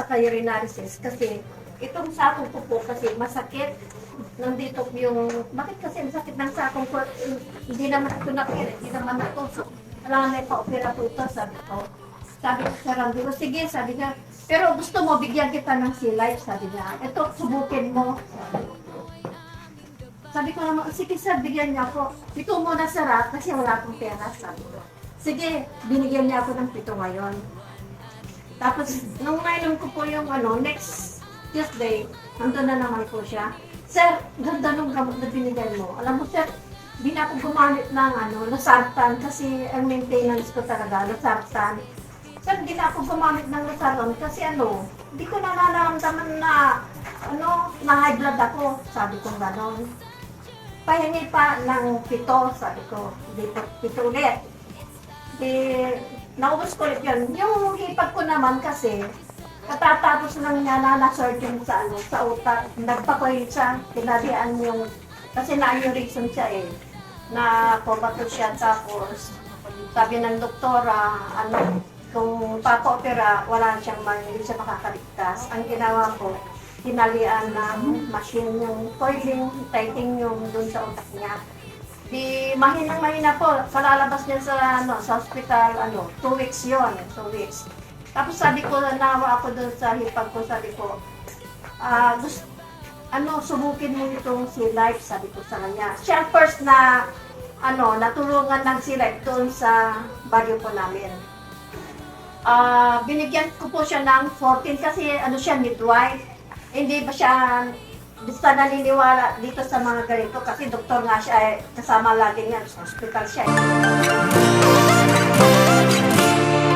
saka urinalysis kasi itong sakong ko po kasi masakit. Nandito yung, bakit kasi masakit ng sakong ko? Hindi naman ito napira, hindi naman natusok. Alam na ipa-opera po ito, sabi ko. Sabi ko sa Randy ko, sige, sabi niya, pero gusto mo bigyan kita ng C-Life, sabi niya. Ito, subukin mo. Sabi ko naman, sige sir, bigyan niya ako. 7 muna sarap kasi wala akong pera, sabi ko. Sige, binigyan niya ako ng 7 ngayon. Tapos, nung nainom ko po yung next Tuesday, nandun na naman po siya. Sir, ganda nung gamot na binigay mo. Alam mo sir, di na ako gumamit ng Losartan kasi ang maintenance ko talaga, Losartan. Sir, di na ako gumamit ng Losartan kasi di ko na nararamdaman na na high blood ako. Sabi ko gano'n. Pahingi pa ng 7, sabi ko. Di pa 7 ulit. Naubos ko ulit yun. Yung hipag ko naman kasi, katatapos lang niya na-surgeon sa utak. Nagpakoy siya, tinalian yung, kasi na-aneurysm siya na pumato siya. Tapos, sabi ng doktora, kung papa-opera, wala siyang hindi siya makakaligtas. Ang ginawa ko, tinalian ng machine yung coiling, titanium dun sa utak niya. Di mahina po, kalalabas niya sa hospital, 2 weeks yon, 2 weeks. Tapos sabi ko, nawa ako doon sa hipag ko, sabi ko, subukin mo itong C-Life, sabi ko sa kanya. Siya first na, natulungan ng C-Life doon sa baryo po namin. Binigyan ko po siya ng 14 kasi siya midwife. Hindi ba siya basta naniniwala dito sa mga ganito kasi doktor nga siya, kasama lagi niya sa hospital siya.